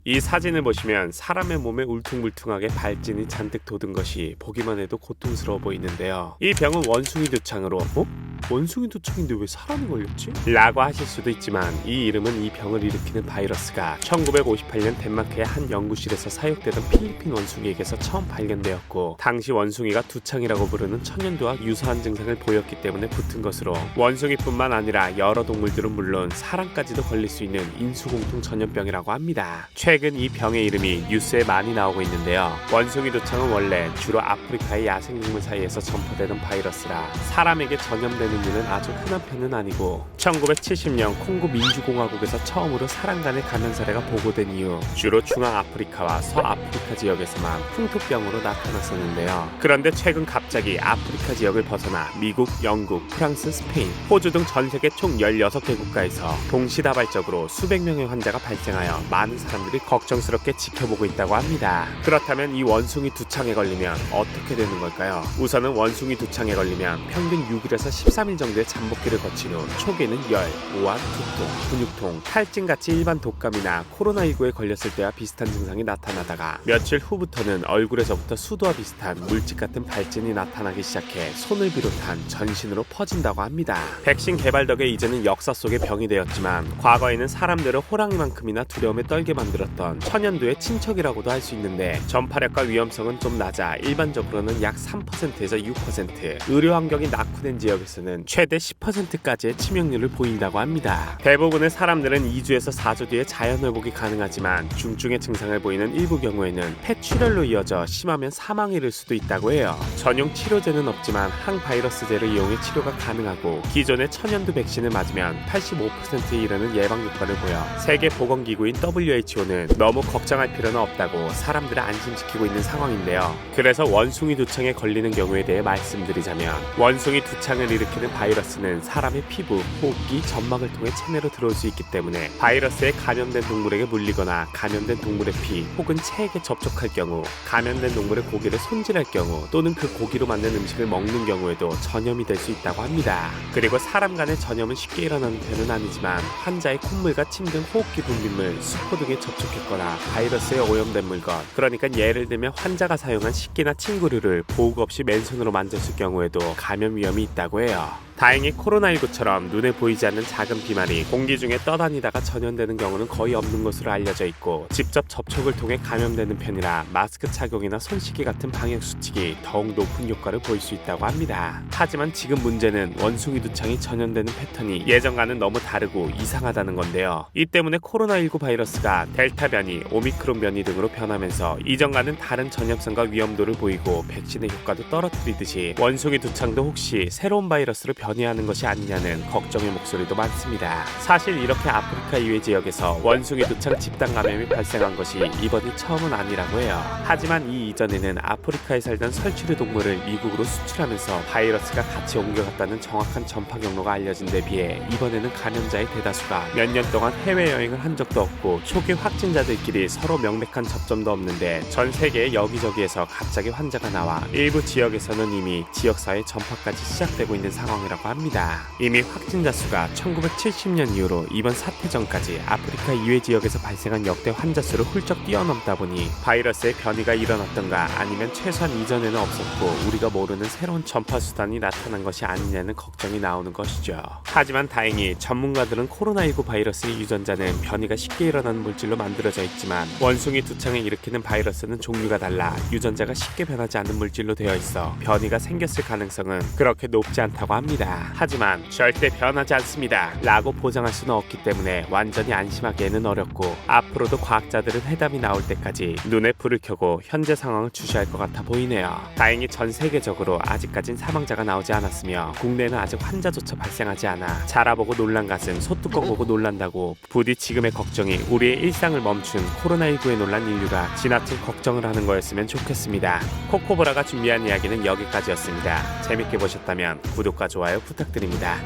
이 사진을 보시면 사람의 몸에 울퉁불퉁하게 발진이 잔뜩 돋은 것이 보기만 해도 고통스러워 보이는데요. 이 병은 원숭이 두창으로 원숭이 두창인데 왜 사람이 걸렸지? 라고 하실 수도 있지만 이 이름은 이 병을 일으키는 바이러스가 1958년 덴마크의 한 연구실에서 사육되던 필리핀 원숭이에게서 처음 발견되었고, 당시 원숭이가 두창이라고 부르는 천연두와 유사한 증상을 보였기 때문에 붙은 것으로, 원숭이뿐만 아니라 여러 동물들은 물론 사람까지도 걸릴 수 있는 인수공통 전염병이라고 합니다. 최근 이 병의 이름이 뉴스에 많이 나오고 있는데요. 원숭이 두창은 원래 주로 아프리카의 야생동물 사이에서 전파되는 바이러스라 사람에게 전염되는 일은 아주 흔한 편은 아니고, 1970년 콩고 민주공화국에서 처음으로 사람 간의 감염 사례가 보고된 이후 주로 중앙아프리카와 서아프리카 지역에서만 풍토병으로 나타났었는데요. 그런데 최근 갑자기 아프리카 지역을 벗어나 미국, 영국, 프랑스, 스페인, 호주 등 전 세계 총 16개 국가에서 동시다발적으로 수백 명의 환자가 발생하여 많은 사람들이 걱정스럽게 지켜보고 있다고 합니다. 그렇다면 이 원숭이 두창에 걸리면 어떻게 되는 걸까요? 우선은 원숭이 두창에 걸리면 평균 6일에서 13일 정도의 잠복기를 거친 후 초기에는 열, 오한, 두통, 근육통, 탈진같이 일반 독감이나 코로나19에 걸렸을 때와 비슷한 증상이 나타나다가 며칠 후부터는 얼굴에서부터 수도와 비슷한 물집 같은 발진이 나타나기 시작해 손을 비롯한 전신으로 퍼진다고 합니다. 백신 개발 덕에 이제는 역사 속의 병이 되었지만, 과거에는 사람들을 호랑이만큼이나 두려움에 떨게 만들었던 천연두의 친척이라고도 할 수 있는데, 전파력과 위험성은 좀 낮아 일반적으로는 약 3%에서 6%, 의료 환경이 낙후된 지역에서는 최대 10%까지의 치명률을 보인다고 합니다. 대부분의 사람들은 2주에서 4주 뒤에 자연회복이 가능하지만, 중증의 증상을 보이는 일부 경우에는 폐출혈로 이어져 심하면 사망에 이를 수도 있다고 해요. 전용 치료제는 없지만 항바이러스제를 이용해 치료가 가능하고, 기존의 천연두 백신을 맞으면 85%에 이르는 예방 효과를 보여 세계보건기구인 WHO는 너무 걱정할 필요는 없다고 사람들을 안심시키고 있는 상황인데요. 그래서 원숭이 두창에 걸리는 경우에 대해 말씀드리자면, 원숭이 두창을 일으키는 바이러스는 사람의 피부, 호흡기, 점막을 통해 체내로 들어올 수 있기 때문에, 바이러스에 감염된 동물에게 물리거나 감염된 동물의 피 혹은 체에게 접촉할 경우, 감염된 동물의 고기를 손질할 경우, 또는 그 고기로 만든 음식을 먹는 경우에도 전염이 될 수 있다고 합니다. 그리고 사람 간의 전염은 쉽게 일어나는 편은 아니지만, 환자의 콧물과 침 등 호흡기 분비물, 수포 등에 접촉했거나 바이러스에 오염된 물건, 그러니까 예를 들면 환자가 사용한 식기나 침구류를 보호구 없이 맨손으로 만졌을 경우에도 감염 위험이 있다고 해요. 다행히 코로나19처럼 눈에 보이지 않는 작은 비말이 공기 중에 떠다니다가 전염되는 경우는 거의 없는 것으로 알려져 있고, 직접 접촉을 통해 감염되는 편이라 마스크 착용이나 손 씻기 같은 방역 수칙이 더욱 높은 효과를 보일 수 있다고 합니다. 하지만 지금 문제는 원숭이 두창이 전염되는 패턴이 예전과는 너무 다르고 이상하다는 건데요. 이 때문에 코로나19 바이러스가 델타 변이, 오미크론 변이 등으로 변하면서 이전과는 다른 전염성과 위험도를 보이고 백신의 효과도 떨어뜨리듯이, 원숭이 두창도 혹시 새로운 바이러스로 변이하는 것이 아니냐는 걱정의 목소리도 많습니다. 사실 이렇게 아프리카 이외 지역에서 원숭이 두창 집단 감염이 발생한 것이 이번이 처음은 아니라고 해요. 하지만 이 이전에는 아프리카에 살던 설치류 동물을 미국으로 수출하면서 바이러스가 같이 옮겨갔다는 정확한 전파 경로가 알려진 데 비해, 이번에는 감염자의 대다수가 몇 년 동안 해외여행을 한 적도 없고 초기 확진자들끼리 서로 명백한 접점도 없는데, 전 세계 여기저기에서 갑자기 환자가 나와 일부 지역에서는 이미 지역사회 전파까지 시작되고 있는 상황이라고 합니다. 이미 확진자 수가 1970년 이후로 이번 사태 전까지 아프리카 이외 지역에서 발생한 역대 환자 수를 훌쩍 뛰어넘다 보니, 바이러스의 변이가 일어났던가 아니면 최소한 이전에는 없었고 우리가 모르는 새로운 전파 수단이 나타난 것이 아니냐는 걱정이 나오는 것이죠. 하지만 다행히 전문가들은 코로나19 바이러스의 유전자는 변이가 쉽게 일어나는 물질로 만들어져 있지만, 원숭이 두창을 일으키는 바이러스는 종류가 달라 유전자가 쉽게 변하지 않는 물질로 되어 있어 변이가 생겼을 가능성은 그렇게 높지 않다고 합니다. 하지만 절대 변하지 않습니다 라고 보장할 수는 없기 때문에 완전히 안심하기에는 어렵고, 앞으로도 과학자들은 해답이 나올 때까지 눈에 불을 켜고 현재 상황을 주시할 것 같아 보이네요. 다행히 전 세계적으로 아직까진 사망자가 나오지 않았으며, 국내에는 아직 환자조차 발생하지 않아 자라보고 놀란 가슴 소뚜껑 보고 놀란다고 부디 지금의 걱정이 우리의 일상을 멈춘 코로나19에 놀란 인류가 지나친 걱정을 하는 거였으면 좋겠습니다. 코코보라가 준비한 이야기는 여기까지였습니다. 재밌게 보셨다면 구독과 좋아요 부탁드립니다.